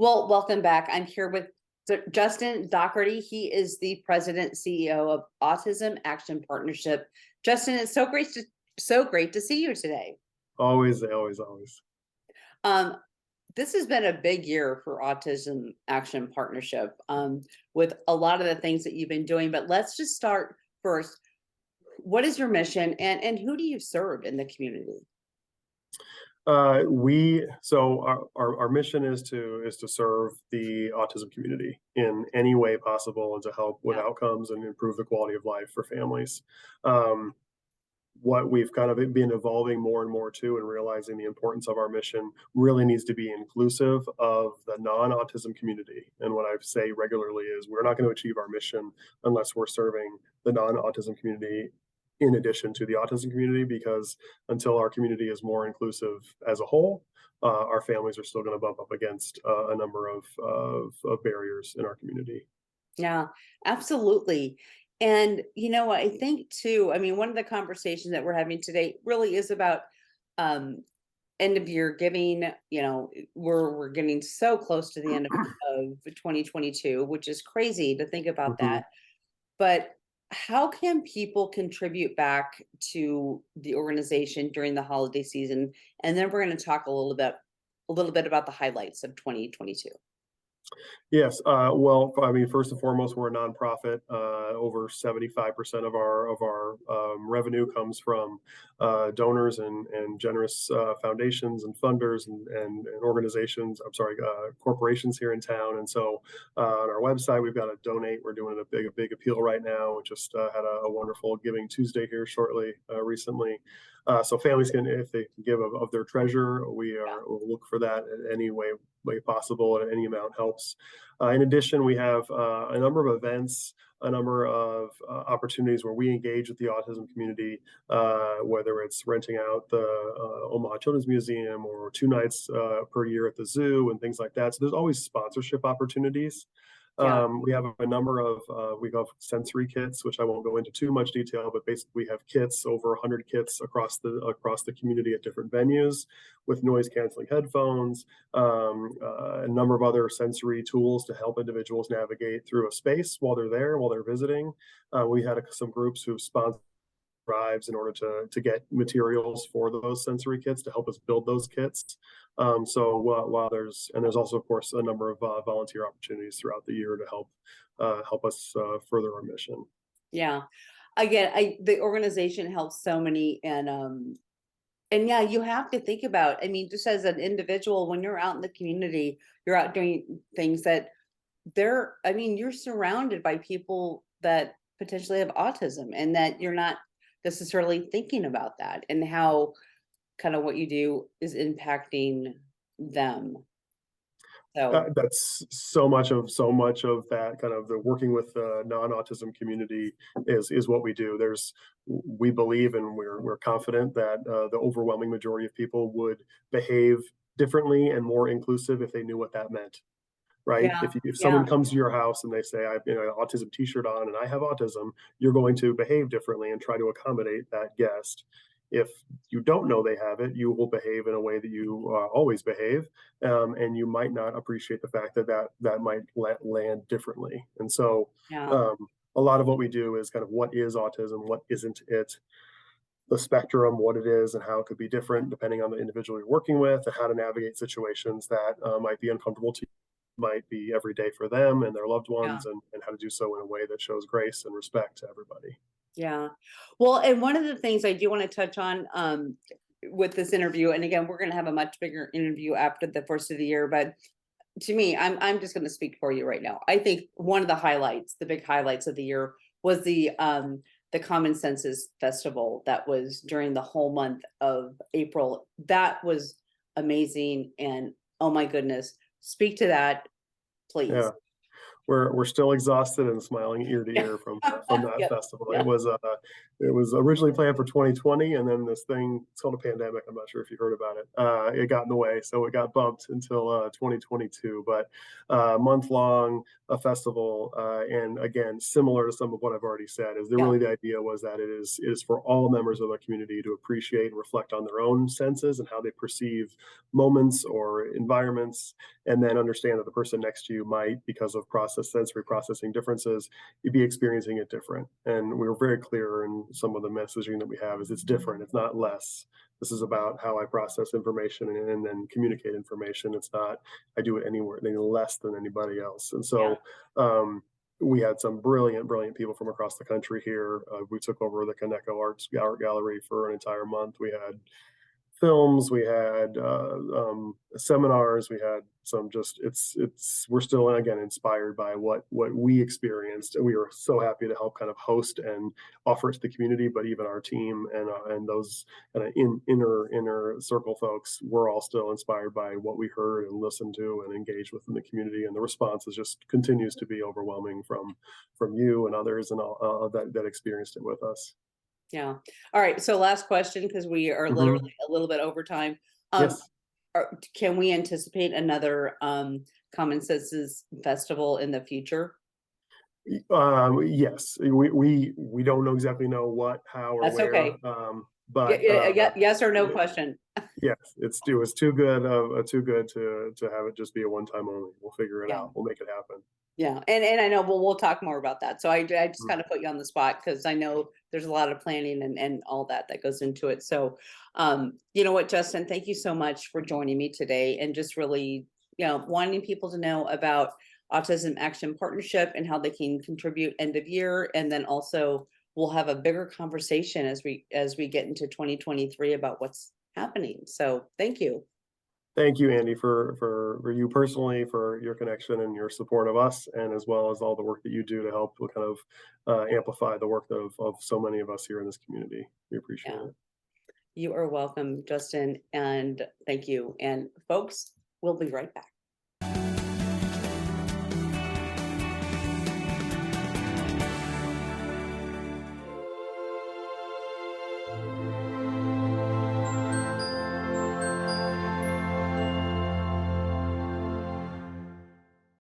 Well, welcome back. I'm here with Justin Dougherty. He is the president CEO of Autism Action Partnership. Justin, it's so great to see you today. Always, always, always. Um, this has been a big year for Autism Action Partnership, with a lot of the things that you've been doing. But let's just start first. What is your mission, and who do you serve in the community? Our mission is to serve the autism community in any way possible and to help with Yeah, outcomes and improve the quality of life for families. Um, what we've kind of been evolving more and more to and realizing the importance of our mission really needs to be inclusive of the non-autism community. And what I say regularly is we're not going to achieve our mission unless we're serving the non-autism community in addition to the autism community, because until our community is more inclusive as a whole, our families are still going to bump up against a number of barriers in our community. yeah, absolutely. And I think too, I mean, one of the conversations that we're having today really is about um end of year giving. We're getting so close to the end of 2022, which is crazy to think about Mhm. that. But how can people contribute back to the organization during the holiday season? And then we're going to talk a little bit about the highlights of 2022. Yes, well, I mean, first and foremost, we're a nonprofit. Over 75% of our revenue comes from donors and generous foundations and funders and organizations. I'm sorry, corporations here in town. And so on our website, we've got a donate. We're doing a big appeal right now. We just had a wonderful Giving Tuesday here shortly recently. So families can, if they can give of their treasure, we'll look for that in any way possible, and any amount helps. In addition, we have a number of events, a number of opportunities where we engage with the autism community, whether it's renting out the Omaha Children's Museum or 2 nights per year at the zoo and things like that. So there's always sponsorship opportunities. Yeah. We have a number of we have sensory kits, which I won't go into too much detail, but basically we have kits, over 100 kits across the community at different venues with noise canceling headphones, a number of other sensory tools to help individuals navigate through a space while they're there, while they're visiting. We had some groups who sponsored drives in order to get materials for those sensory kits to help us build those kits. So while there's also, of course, a number of volunteer opportunities throughout the year to help us further our mission. Yeah. Again, the organization helps so many, and yeah, you have to think about, I mean, just as an individual, when you're out in the community, you're out doing things that I mean, you're surrounded by people that potentially have autism, and that you're not necessarily thinking about that, and how kind of what you do is impacting them. So That's so much of that kind of the working with the non-autism community is what we do. We believe and we're confident that the overwhelming majority of people would behave differently and more inclusive if they knew what that meant. Right? yeah, If yeah, someone comes to your house and they say, "I have, an autism T-shirt on and I have autism," you're going to behave differently and try to accommodate that guest. If you don't know they have it, you will behave in a way that you always behave, and you might not appreciate the fact that might land differently. And so, yeah, um, a lot of what we do is kind of what is autism, what isn't it, the spectrum, what it is, and how it could be different depending on the individual you're working with, and how to navigate situations that might be uncomfortable to you, might be every day for them and their loved yeah. ones, and how to do so in a way that shows grace and respect to everybody. Yeah. Well, and one of the things I do want to touch on with this interview, and again, we're going to have a much bigger interview after the first of the year, but to me, I'm just going to speak for you right now. I think one of the highlights, the big highlights of the year, was the Common Senses Festival that was during the whole month of April. That was amazing, and oh my goodness, speak to that, Yeah. please. we're still exhausted and smiling ear to ear from that Yep. festival. Yeah. It was originally planned for 2020, and then this thing, it's called a pandemic. I'm not sure if you heard about it. It got in the way, so it got bumped until 2022. But month long, a festival, and again, similar to some of what I've already said, is Yeah. really the idea was that it is for all members of the community to appreciate and reflect on their own senses and how they perceive moments or environments, and then understand that the person next to you might, because of sensory processing differences, you'd be experiencing it different. And we were very clear in some of the messaging that we have is it's different, it's not less. This is about how I process information and then communicate information. It's not I do it anywhere any less than anybody else. And Yeah. so we had some brilliant people from across the country here. We took over the Kaneko Art Gallery for an entire month. We had films, we had seminars, we had some just we're still again inspired by what we experienced, and we were so happy to help kind of host and offer it to the community. But even our team and those kind of inner circle folks, we're all still inspired by what we heard and listened to and engaged with in the community, and the response is just continues to be overwhelming from you and others and all that experienced it with us. Yeah. All right. So last question, because we are Mhm. literally a little bit over time. Um, Yes. can we anticipate another Common Senses festival in the future? Yes, we don't know exactly know what, how, or That's where, okay. but Yes or no y- question. yes, it was too good to have it just be a one time only. We'll figure it Yeah. out. We'll make it happen. Yeah. And I know we'll talk more about that. So I just Mm. kind of put you on the spot because I know there's a lot of planning and all that goes into it. So you know what, Justin, thank you so much for joining me today and just really, wanting people to know about Autism Action Partnership and how they can contribute end of year. And then also we'll have a bigger conversation as we get into 2023 about what's happening. So thank you. Thank you, Andy, for you personally, for your connection and your support of us, and as well as all the work that you do to help kind of amplify the work of so many of us here in this community. We appreciate Yeah. it. You are welcome, Justin, and thank you. And folks, we'll be right back.